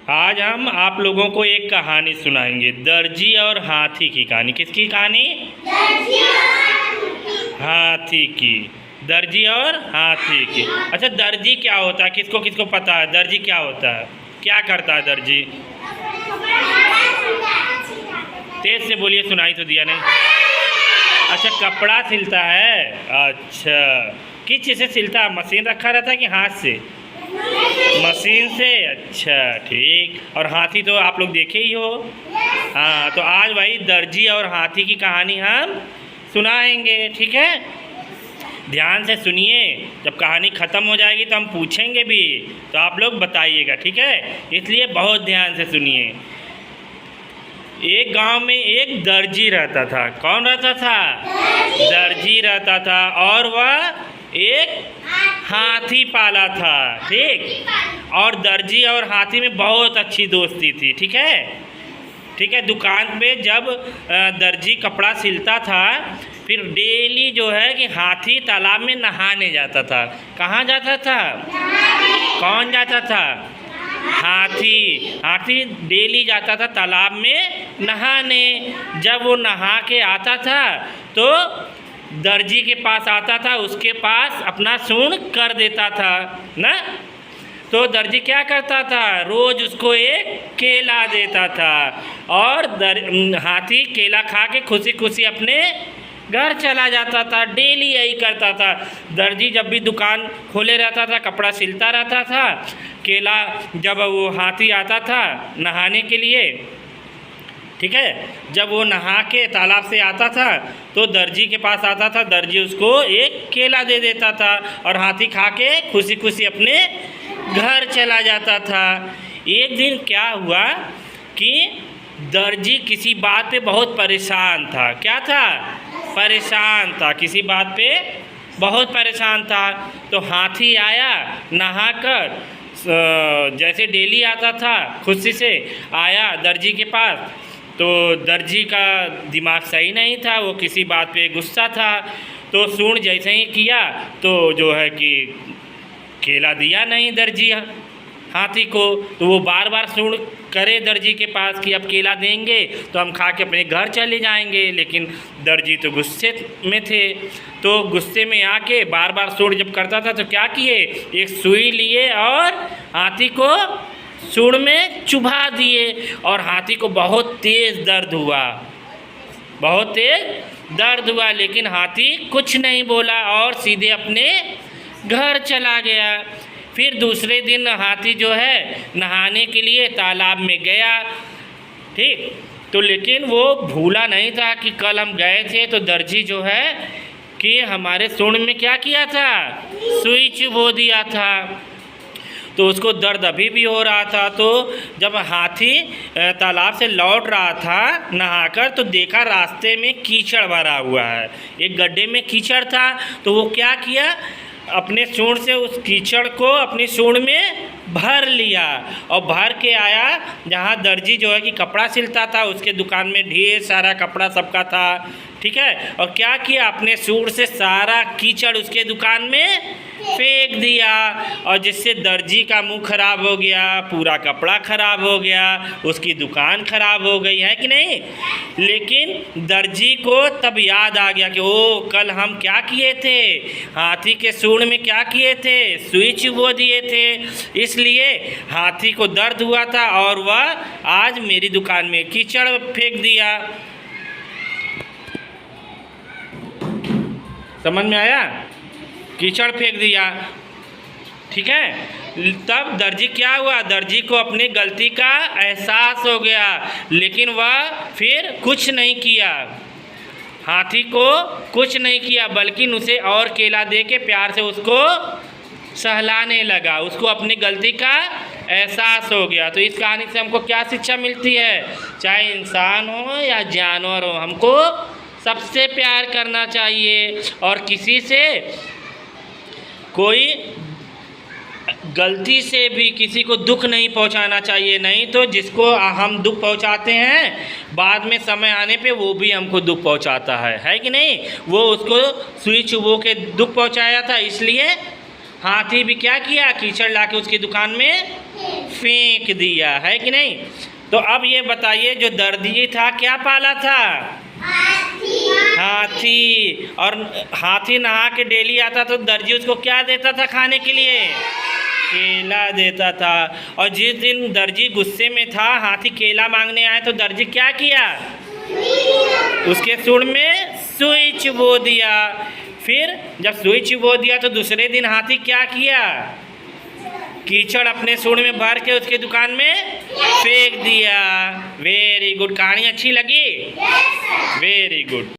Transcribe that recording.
आज हम आप लोगों को एक कहानी सुनाएंगे, दर्जी और हाथी की कहानी। किसकी कहानी? दर्जी और हाथी की। दर्जी और हाथी की। अच्छा, दर्जी क्या होता है? किसको किसको पता है दर्जी क्या होता है? क्या करता है दर्जी? तेज से बोलिए, सुनाई तो दिया नहीं। अच्छा, कपड़ा सिलता है। अच्छा, किस चीज़ से सिलता है? मशीन रखा रहता है कि हाथ से? मशीन से। अच्छा, ठीक। और हाथी तो आप लोग देखे ही हो। हाँ, तो आज भाई दर्जी और हाथी की कहानी हम सुनाएंगे, ठीक है? ध्यान से सुनिए, जब कहानी ख़त्म हो जाएगी तो हम पूछेंगे भी, तो आप लोग बताइएगा, ठीक है? इसलिए बहुत ध्यान से सुनिए। एक गांव में एक दर्जी रहता था। कौन रहता था? दर्जी रहता था, और वह एक हाथी पाला था, ठीक। और दर्जी और हाथी में बहुत अच्छी दोस्ती थी, ठीक है? ठीक है। दुकान पे जब दर्जी कपड़ा सिलता था, फिर डेली जो है कि हाथी तालाब में नहाने जाता था। कहाँ जाता था? कौन जाता था? हाथी डेली जाता था तालाब में नहाने। जब वो नहा के आता था तो दर्जी के पास आता था, उसके पास अपना सूंड कर देता था ना। तो दर्जी क्या करता था? रोज़ उसको एक केला देता था, और हाथी केला खा के खुशी खुशी अपने घर चला जाता था। डेली यही करता था। दर्जी जब भी दुकान खोले रहता था, कपड़ा सिलता रहता था। केला जब वो हाथी आता था नहाने के लिए, ठीक है, जब वो नहा के तालाब से आता था तो दर्जी के पास आता था। दर्जी उसको एक केला दे देता था, और हाथी खा के खुशी खुशी अपने घर चला जाता था। एक दिन क्या हुआ कि दर्जी किसी बात पे बहुत परेशान था। क्या था? परेशान था, किसी बात पे बहुत परेशान था। तो हाथी आया नहाकर, जैसे डेली आता था, खुशी से आया दर्जी के पास। तो दर्जी का दिमाग सही नहीं था, वो किसी बात पे गुस्सा था। तो सूंड जैसे ही किया तो जो है कि केला दिया नहीं दर्जी हाथी को। तो वो बार बार सूंड करे दर्जी के पास कि अब केला देंगे तो हम खा के अपने घर चले जाएंगे, लेकिन दर्जी तो गुस्से में थे। तो गुस्से में आके बार बार सूंड जब करता था तो क्या किए, एक सुई लिए और हाथी को सूंड में चुभा दिए, और हाथी को बहुत तेज़ दर्द हुआ, बहुत तेज़ दर्द हुआ। लेकिन हाथी कुछ नहीं बोला और सीधे अपने घर चला गया। फिर दूसरे दिन हाथी जो है नहाने के लिए तालाब में गया, ठीक। तो लेकिन वो भूला नहीं था कि कल हम गए थे तो दर्जी जो है कि हमारे सूंड में क्या किया था? सुई चुभो दिया था। तो उसको दर्द अभी भी हो रहा था। तो जब हाथी तालाब से लौट रहा था नहाकर, तो देखा रास्ते में कीचड़ भरा हुआ है, एक गड्ढे में कीचड़ था। तो वो क्या किया, अपने सूंड से उस कीचड़ को अपनी सूंड में भर लिया, और भर के आया जहाँ दर्जी जो है कि कपड़ा सिलता था, उसके दुकान में ढेर सारा कपड़ा सबका था, ठीक है। और क्या किया, अपने सूंड से सारा कीचड़ उसके दुकान में फेंक दिया, और जिससे दर्जी का मुंह खराब हो गया, पूरा कपड़ा खराब हो गया, उसकी दुकान खराब हो गई, है कि नहीं? लेकिन दर्जी को तब याद आ गया कि ओ, कल हम क्या किए थे? हाथी के सूंड में क्या किए थे? सुई चुभो दिए थे। इसलिए हाथी को दर्द हुआ था और वह आज मेरी दुकान में कीचड़ फेंक दिया। समझ में आया? कीचड़ फेंक दिया, ठीक है। तब दर्जी क्या हुआ, दर्जी को अपनी गलती का एहसास हो गया, लेकिन वह फिर कुछ नहीं किया, हाथी को कुछ नहीं किया, बल्कि उसे और केला दे के प्यार से उसको सहलाने लगा। उसको अपनी गलती का एहसास हो गया। तो इस कहानी से हमको क्या शिक्षा मिलती है? चाहे इंसान हो या जानवर हो, हमको सबसे प्यार करना चाहिए, और किसी से कोई गलती से भी किसी को दुख नहीं पहुंचाना चाहिए। नहीं तो जिसको हम दुख पहुंचाते हैं, बाद में समय आने पे वो भी हमको दुख पहुंचाता है कि नहीं? वो उसको सुई चुभो के दुख पहुंचाया था, इसलिए हाथी भी क्या किया, कीचड़ लाके उसकी दुकान में फेंक दिया, है कि नहीं? तो अब ये बताइए, जो दर्जी था क्या पाला था? हाथी। और हाथी नहा के डेली आता तो दर्जी उसको क्या देता था खाने के लिए? केला देता था। और जिस दिन दर्जी गुस्से में था, हाथी केला मांगने आए तो दर्जी क्या किया? उसके सूंड में सुई चुबो दिया। फिर जब सुई चुबो दिया तो दूसरे दिन हाथी क्या किया? कीचड़ अपने सूंड में भर के उसके दुकान में फेंक दिया। Very good. कहानी अच्छी लगी? Very good.